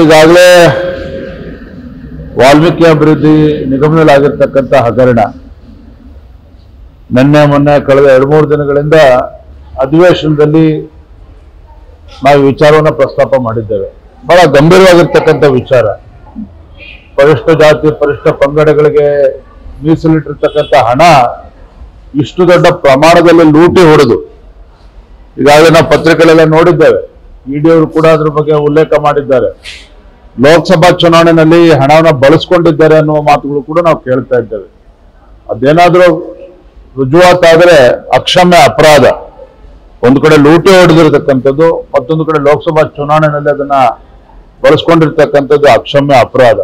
ಈಗಾಗಲೇ ವಾಲ್ಮೀಕಿ ಅಭಿವೃದ್ಧಿ ನಿಗಮದಲ್ಲಾಗಿರ್ತಕ್ಕಂಥ ಹಗರಣ ನಿನ್ನೆ ಮೊನ್ನೆ ಕಳೆದ 2-3 ದಿನಗಳಿಂದ ಅಧಿವೇಶನದಲ್ಲಿ ನಾವು ವಿಚಾರವನ್ನು ಪ್ರಸ್ತಾಪ ಮಾಡಿದ್ದೇವೆ. ಬಹಳ ಗಂಭೀರವಾಗಿರ್ತಕ್ಕಂಥ ವಿಚಾರ. ಪರಿಷ್ಠ ಜಾತಿ ಪರಿಷ್ಠ ಪಂಗಡಗಳಿಗೆ ಮೀಸಲಿಟ್ಟಿರ್ತಕ್ಕಂಥ ಹಣ ಇಷ್ಟು ದೊಡ್ಡ ಪ್ರಮಾಣದಲ್ಲಿ ಲೂಟಿ ಹೊಡೆದು ಈಗಾಗಲೇ ನಾವು ಪತ್ರಿಕೆಗಳೆಲ್ಲ ನೋಡಿದ್ದೇವೆ. ಇಡಿಯವರು ಕೂಡ ಅದ್ರ ಬಗ್ಗೆ ಉಲ್ಲೇಖ ಮಾಡಿದ್ದಾರೆ. ಲೋಕಸಭಾ ಚುನಾವಣೆಯಲ್ಲಿ ಹಣವನ್ನು ಬಳಸ್ಕೊಂಡಿದ್ದಾರೆ ಅನ್ನುವ ಮಾತುಗಳು ಕೂಡ ನಾವು ಕೇಳ್ತಾ ಇದ್ದೇವೆ. ಅದೇನಾದ್ರೂ ರುಜುವಾತಾದರೆ ಅಕ್ಷಮ್ಯ ಅಪರಾಧ. ಒಂದು ಕಡೆ ಲೂಟಿ ಹೊಡೆದಿರತಕ್ಕಂಥದ್ದು, ಮತ್ತೊಂದು ಕಡೆ ಲೋಕಸಭಾ ಚುನಾವಣೆಯಲ್ಲಿ ಅದನ್ನ ಬಳಸ್ಕೊಂಡಿರ್ತಕ್ಕಂಥದ್ದು ಅಕ್ಷಮ್ಯ ಅಪರಾಧ.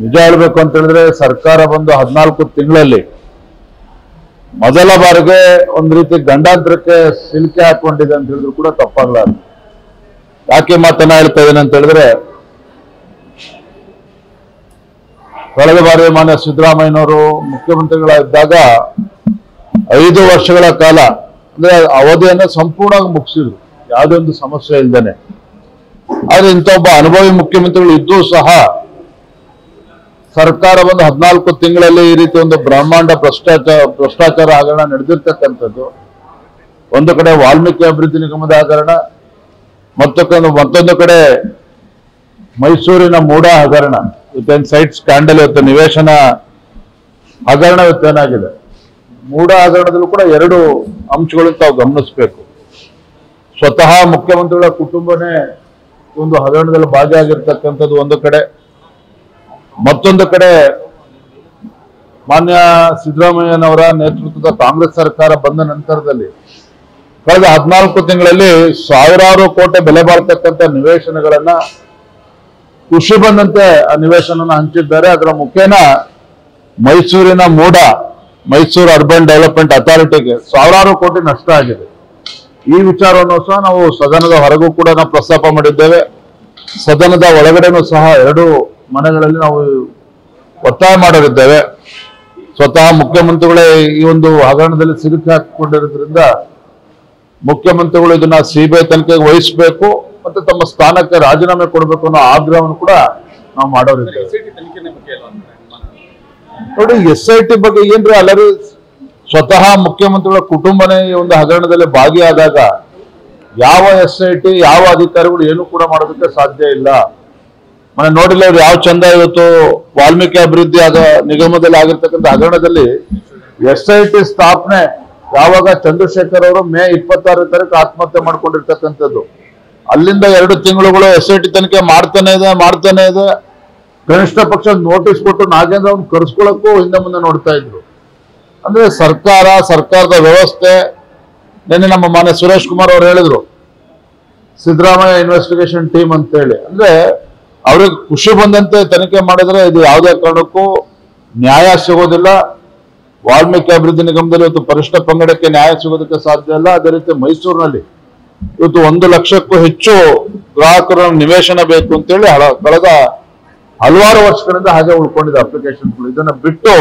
ನಿಜ ಹೇಳ್ಬೇಕು ಅಂತ ಹೇಳಿದ್ರೆ ಸರ್ಕಾರ ಬಂದು 14 ತಿಂಗಳಲ್ಲಿ ಮೊದಲ ಬಾರಿಗೆ ಒಂದು ರೀತಿ ಗಂಡಾಂತರಕ್ಕೆ ಸಿಲುಕಿ ಹಾಕೊಂಡಿದೆ ಅಂತ ಹೇಳಿದ್ರು ಕೂಡ ತಪ್ಪಾಗಲಾರದು. ಯಾಕೆ ಮಾತನ್ನ ಹೇಳ್ತಾ ಇದ್ದೇನೆ ಅಂತ ಹೇಳಿದ್ರೆ, ಕಳೆದ ಬಾರಿ ಮಾನ್ಯ ಸಿದ್ದರಾಮಯ್ಯನವರು ಮುಖ್ಯಮಂತ್ರಿಗಳಾಗಿದ್ದಾಗ 5 ವರ್ಷಗಳ ಕಾಲ ಅಂದ್ರೆ ಅವಧಿಯನ್ನ ಸಂಪೂರ್ಣವಾಗಿ ಮುಗಿಸಿದ್ರು, ಯಾವುದೇ ಒಂದು ಸಮಸ್ಯೆ ಇಲ್ದೇನೆ. ಆದ್ರೆ ಇಂಥ ಒಬ್ಬ ಅನುಭವಿ ಮುಖ್ಯಮಂತ್ರಿಗಳು ಇದ್ದೂ ಸಹ ಸರ್ಕಾರ ಬಂದು 14 ತಿಂಗಳಲ್ಲಿ ಈ ರೀತಿ ಒಂದು ಬ್ರಹ್ಮಾಂಡ ಭ್ರಷ್ಟಾಚಾರ ಹಗರಣ ನಡೆದಿರ್ತಕ್ಕಂಥದ್ದು. ಒಂದು ಕಡೆ ವಾಲ್ಮೀಕಿ ಅಭಿವೃದ್ಧಿ ನಿಗಮದ ಹಗರಣ, ಮತ್ತೊಂದು ಕಡೆ ಮೈಸೂರಿನ ಮೂಡ ಹಗರಣ, ಇವತ್ತೇನು ಸೈಟ್ ಸ್ಕ್ಯಾಂಡಲ್, ಇವತ್ತು ನಿವೇಶನ ಹಗರಣ ಇವತ್ತೇನಾಗಿದೆ. ಮೂಡ ಹಗರಣದಲ್ಲೂ ಕೂಡ 2 ಅಂಶಗಳನ್ನು ತಾವು ಗಮನಿಸಬೇಕು. ಸ್ವತಃ ಮುಖ್ಯಮಂತ್ರಿಗಳ ಕುಟುಂಬನೇ ಒಂದು ಹಗರಣದಲ್ಲಿ ಭಾಗಿಯಾಗಿರ್ತಕ್ಕಂಥದ್ದು ಒಂದು ಕಡೆ, ಮತ್ತೊಂದು ಕಡೆ ಮಾನ್ಯ ಸಿದ್ದರಾಮಯ್ಯನವರ ನೇತೃತ್ವದ ಕಾಂಗ್ರೆಸ್ ಸರ್ಕಾರ ಬಂದ ನಂತರದಲ್ಲಿ ಕಳೆದ 14 ತಿಂಗಳಲ್ಲಿ ಸಾವಿರಾರು ಕೋಟಿ ಬೆಲೆ ಬಾಳ್ತಕ್ಕಂಥ ನಿವೇಶನಗಳನ್ನ ಖುಷಿ ಬಂದಂತೆ ಆ ನಿವೇಶನ ಹಂಚಿದ್ದಾರೆ. ಅದರ ಮುಖೇನ ಮೈಸೂರಿನ ಮೂಡ, ಮೈಸೂರು ಅರ್ಬನ್ ಡೆವಲಪ್ಮೆಂಟ್ ಅಥಾರಿಟಿಗೆ ಸಾವಿರಾರು ಕೋಟಿ ನಷ್ಟ ಆಗಿದೆ. ಈ ವಿಚಾರವನ್ನು ಸಹ ನಾವು ಸದನದ ಹೊರಗೂ ಕೂಡ ನಾವು ಪ್ರಸ್ತಾಪ ಮಾಡಿದ್ದೇವೆ. ಸದನದ ಒಳಗಡೆನೂ ಸಹ 2 ಮನೆಗಳಲ್ಲಿ ನಾವು ಒತ್ತಾಯ ಮಾಡಲಿದ್ದೇವೆ. ಸ್ವತಃ ಮುಖ್ಯಮಂತ್ರಿಗಳೇ ಈ ಒಂದು ಹಗರಣದಲ್ಲಿ ಸಿಲುಕಿ ಹಾಕಿಕೊಂಡಿರೋದ್ರಿಂದ ಮುಖ್ಯಮಂತ್ರಿಗಳು ಇದನ್ನ ಸಿಬಿಐ ತನಿಖೆಗೆ ವಹಿಸಬೇಕು ಮತ್ತು ತಮ್ಮ ಸ್ಥಾನಕ್ಕೆ ರಾಜೀನಾಮೆ ಕೊಡಬೇಕು ಅನ್ನೋ ಆಗ್ರಹವನ್ನು ಕೂಡ ನಾವು ಮಾಡೋರಿದ್ದೇವೆ. ನೋಡಿ, SIT ಬಗ್ಗೆ ಏನ್ರಿ ಅಲ್ಲರಿ, ಸ್ವತಃ ಮುಖ್ಯಮಂತ್ರಿಗಳ ಕುಟುಂಬನೇ ಈ ಒಂದು ಹಗರಣದಲ್ಲಿ ಭಾಗಿಯಾದಾಗ ಯಾವ SIT ಯಾವ ಅಧಿಕಾರಿಗಳು ಏನು ಕೂಡ ಮಾಡೋದಕ್ಕೆ ಸಾಧ್ಯ ಇಲ್ಲ. ಮನೆ ನೋಡಿಲ್ಲ ಅವ್ರು ಯಾವ ಚಂದ. ಇವತ್ತು ವಾಲ್ಮೀಕಿ ಅಭಿವೃದ್ಧಿ ನಿಗಮದಲ್ಲಿ ಆಗಿರ್ತಕ್ಕಂಥ ಹಗರಣದಲ್ಲಿ SIT ಸ್ಥಾಪನೆ ಯಾವಾಗ ಚಂದ್ರಶೇಖರ್ ಅವರು ಮೇ 26 ತಾರೀಕು ಆತ್ಮಹತ್ಯೆ ಮಾಡ್ಕೊಂಡಿರ್ತಕ್ಕಂಥದ್ದು. ಅಲ್ಲಿಂದ 2 ತಿಂಗಳುಗಳು SIT ತನಿಖೆ ಮಾಡ್ತಾನೆ ಇದೆ. ಕನಿಷ್ಠ ಪಕ್ಷ ನೋಟಿಸ್ ಕೊಟ್ಟು ನಾಗೇಂದ್ರ ಅವ್ನು ಕರ್ಸ್ಕೊಳಕ್ಕೂ ಹಿಂದೆ ಮುಂದೆ ನೋಡ್ತಾ ಇದ್ರು. ಅಂದ್ರೆ ಸರ್ಕಾರದ ವ್ಯವಸ್ಥೆ. ನಿನ್ನೆ ನಮ್ಮ ಮಾನ್ಯ ಸುರೇಶ್ ಕುಮಾರ್ ಅವರು ಹೇಳಿದ್ರು ಸಿದ್ದರಾಮಯ್ಯ ಇನ್ವೆಸ್ಟಿಗೇಷನ್ ಟೀಮ್ ಅಂತ ಹೇಳಿ. ಅಂದ್ರೆ ಅವ್ರಿಗೆ ಖುಷಿ ಬಂದಂತೆ ತನಿಖೆ ಮಾಡಿದ್ರೆ ಇದು ಯಾವುದೇ ಕಾರಣಕ್ಕೂ ನ್ಯಾಯ ಸಿಗೋದಿಲ್ಲ. ವಾಲ್ಮೀಕಿ ಅಭಿವೃದ್ಧಿ ನಿಗಮದಲ್ಲಿ ಇವತ್ತು ಪರಿಷ್ಠ ಪಂಗಡಕ್ಕೆ ನ್ಯಾಯ ಸಿಗೋದಕ್ಕೆ ಸಾಧ್ಯ ಇಲ್ಲ. ಅದೇ ರೀತಿ ಮೈಸೂರಿನಲ್ಲಿ ಇವತ್ತು 1 ಲಕ್ಷಕ್ಕೂ ಹೆಚ್ಚು ಗ್ರಾಹಕರ ನಿವೇಶನ ಬೇಕು ಅಂತೇಳಿ ಕಳೆದ ಹಲವಾರು ವರ್ಷಗಳಿಂದ ಹಾಗೆ ಉಳ್ಕೊಂಡಿದೆ ಅಪ್ಲಿಕೇಶನ್ಗಳು. ಇದನ್ನ ಬಿಟ್ಟು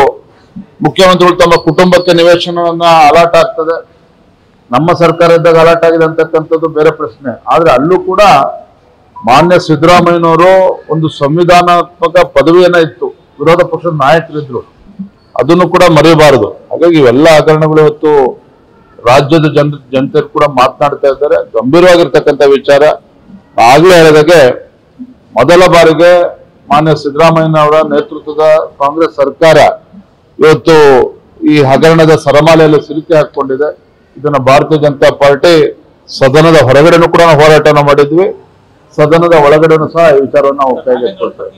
ಮುಖ್ಯಮಂತ್ರಿಗಳು ತಮ್ಮ ಕುಟುಂಬಕ್ಕೆ ನಿವೇಶನವನ್ನ ಅಲಾಟ್ ಆಗ್ತದೆ, ನಮ್ಮ ಸರ್ಕಾರ ಇದ್ದಾಗ ಅಲಾಟ್ ಆಗಿದೆ ಅಂತಕ್ಕಂಥದ್ದು ಬೇರೆ ಪ್ರಶ್ನೆ. ಆದ್ರೆ ಅಲ್ಲೂ ಕೂಡ ಮಾನ್ಯ ಸಿದ್ದರಾಮಯ್ಯನವರು ಒಂದು ಸಂವಿಧಾನಾತ್ಮಕ ಪದವಿಯನ್ನ ಇತ್ತು, ವಿರೋಧ ಪಕ್ಷದ ನಾಯಕರಿದ್ರು, ಅದನ್ನು ಕೂಡ ಮರೆಯಬಾರದು. ಹಾಗಾಗಿ ಇವೆಲ್ಲ ಹಗರಣಗಳು ಇವತ್ತು ರಾಜ್ಯದ ಜನತೆ ಕೂಡ ಮಾತನಾಡ್ತಾ ಇದ್ದಾರೆ. ಗಂಭೀರವಾಗಿರ್ತಕ್ಕಂಥ ವಿಚಾರ. ಆಗ್ಲೇ ಹೇಳಿದಾಗೆ ಮೊದಲ ಬಾರಿಗೆ ಮಾನ್ಯ ಸಿದ್ದರಾಮಯ್ಯನವರ ನೇತೃತ್ವದ ಕಾಂಗ್ರೆಸ್ ಸರ್ಕಾರ ಇವತ್ತು ಈ ಹಗರಣದ ಸರಮಾಲೆಯಲ್ಲಿ ಸಿಲುಕಿ ಹಾಕೊಂಡಿದೆ. ಇದನ್ನ ಭಾರತೀಯ ಜನತಾ ಪಾರ್ಟಿ ಸದನದ ಹೊರಗಡೆನೂ ಕೂಡ ನಾವು ಹೋರಾಟನ ಮಾಡಿದ್ವಿ, ಸದನದ ಒಳಗಡೆನೂ ಸಹ ಈ ವಿಚಾರವನ್ನು ನಾವು ಕೈಗೆತ್ತಿಕೊಳ್ತೇವೆ.